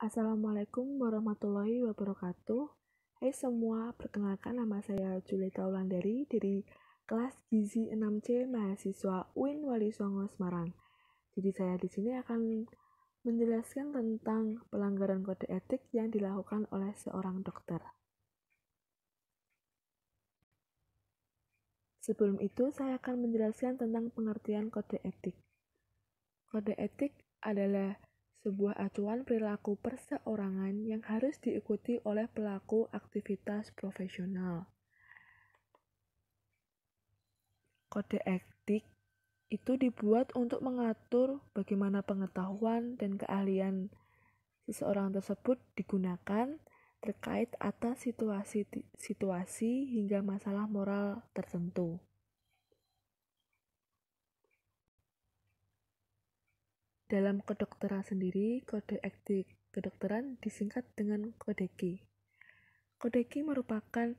Assalamualaikum warahmatullahi wabarakatuh. Hai semua, perkenalkan nama saya Julita Wulandari dari kelas Gizi 6C mahasiswa UIN Wali Songo Semarang. Jadi saya di sini akan menjelaskan tentang pelanggaran kode etik yang dilakukan oleh seorang dokter. Sebelum itu, saya akan menjelaskan tentang pengertian kode etik. Kode etik adalah sebuah acuan perilaku perseorangan yang harus diikuti oleh pelaku aktivitas profesional. Kode etik itu dibuat untuk mengatur bagaimana pengetahuan dan keahlian seseorang tersebut digunakan terkait atas situasi hingga masalah moral tertentu. Dalam kedokteran sendiri, kode etik kedokteran disingkat dengan Kodeki. Kodeki merupakan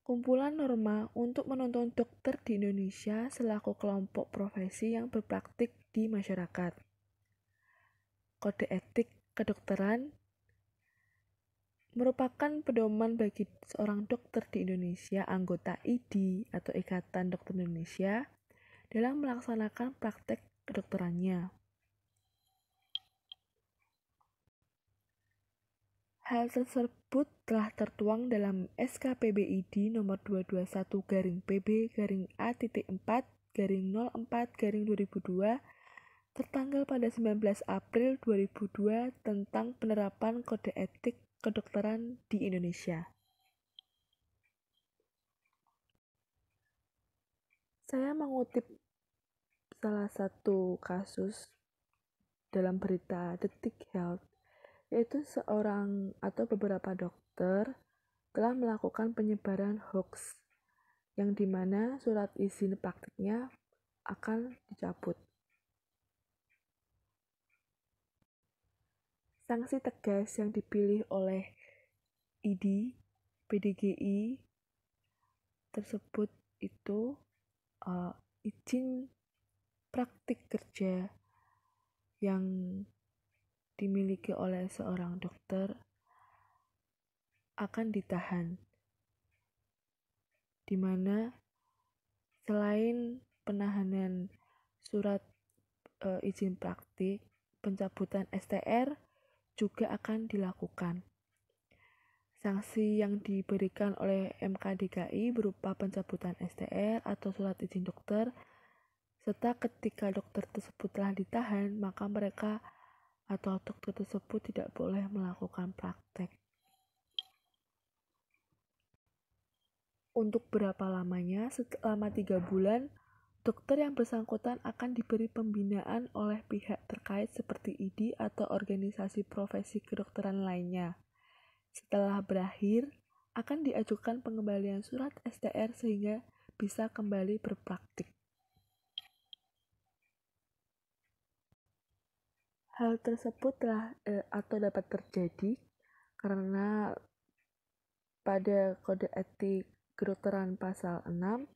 kumpulan norma untuk menuntun dokter di Indonesia selaku kelompok profesi yang berpraktik di masyarakat. Kode etik kedokteran merupakan pedoman bagi seorang dokter di Indonesia, anggota IDI atau Ikatan Dokter Indonesia, dalam melaksanakan praktek kedokterannya. Hal tersebut telah tertuang dalam SKPBID nomor 221-PB-A.4-04-2002 tertanggal pada 19 April 2002 tentang penerapan kode etik kedokteran di Indonesia. Saya mengutip salah satu kasus dalam berita Detik Health, yaitu seorang atau beberapa dokter telah melakukan penyebaran hoax yang dimana surat izin praktiknya akan dicabut. Sanksi tegas yang dipilih oleh IDI, PDGI tersebut itu izin praktik kerja yang dimiliki oleh seorang dokter akan ditahan, di mana selain penahanan surat izin praktik, pencabutan STR juga akan dilakukan. Sanksi yang diberikan oleh MKDKI berupa pencabutan STR atau surat izin dokter, serta ketika dokter tersebut telah ditahan, maka mereka atau dokter tersebut tidak boleh melakukan praktek. Untuk berapa lamanya? Selama 3 bulan, dokter yang bersangkutan akan diberi pembinaan oleh pihak terkait seperti IDI atau organisasi profesi kedokteran lainnya. Setelah berakhir, akan diajukan pengembalian surat STR sehingga bisa kembali berpraktik. Hal tersebut atau dapat terjadi karena pada kode etik kedokteran pasal 6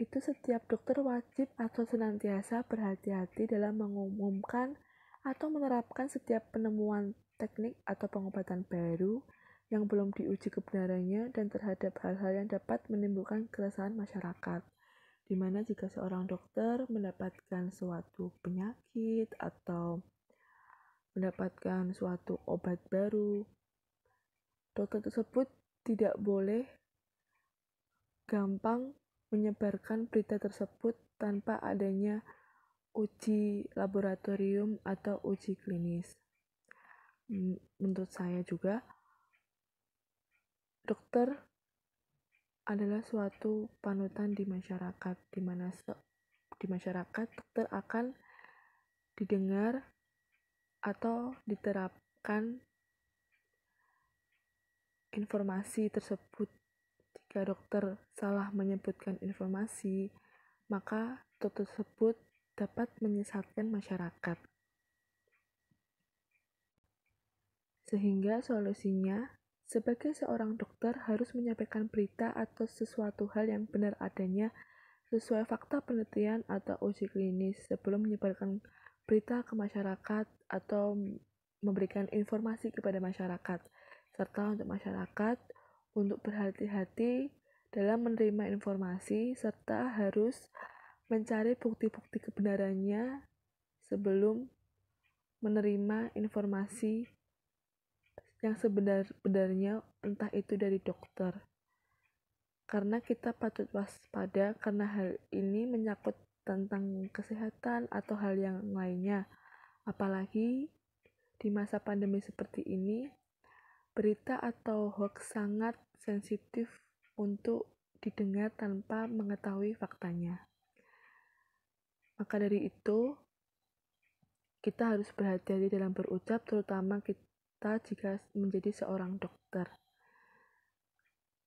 itu setiap dokter wajib atau senantiasa berhati-hati dalam mengumumkan atau menerapkan setiap penemuan teknik atau pengobatan baru yang belum diuji kebenarannya dan terhadap hal-hal yang dapat menimbulkan keresahan masyarakat. Di mana jika seorang dokter mendapatkan suatu penyakit atau mendapatkan suatu obat baru, dokter tersebut tidak boleh gampang menyebarkan berita tersebut tanpa adanya uji laboratorium atau uji klinis. Menurut saya juga, dokter adalah suatu panutan di masyarakat, di mana di masyarakat dokter akan didengar atau diterapkan informasi tersebut. Jika dokter salah menyebutkan informasi, maka dokter tersebut dapat menyesatkan masyarakat. Sehingga solusinya, sebagai seorang dokter harus menyampaikan berita atau sesuatu hal yang benar adanya sesuai fakta penelitian atau uji klinis sebelum menyebarkan berita ke masyarakat atau memberikan informasi kepada masyarakat, serta untuk masyarakat untuk berhati-hati dalam menerima informasi, serta harus mencari bukti-bukti kebenarannya sebelum menerima informasi yang sebenar-benarnya, entah itu dari dokter. Karena kita patut waspada karena hal ini menyangkut tentang kesehatan atau hal yang lainnya. Apalagi di masa pandemi seperti ini, berita atau hoax sangat sensitif untuk didengar tanpa mengetahui faktanya. Maka dari itu, kita harus berhati-hati dalam berucap, terutama kita jika menjadi seorang dokter.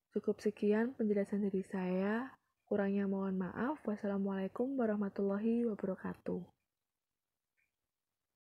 Cukup sekian penjelasan dari saya. Kurangnya mohon maaf. Wassalamualaikum warahmatullahi wabarakatuh.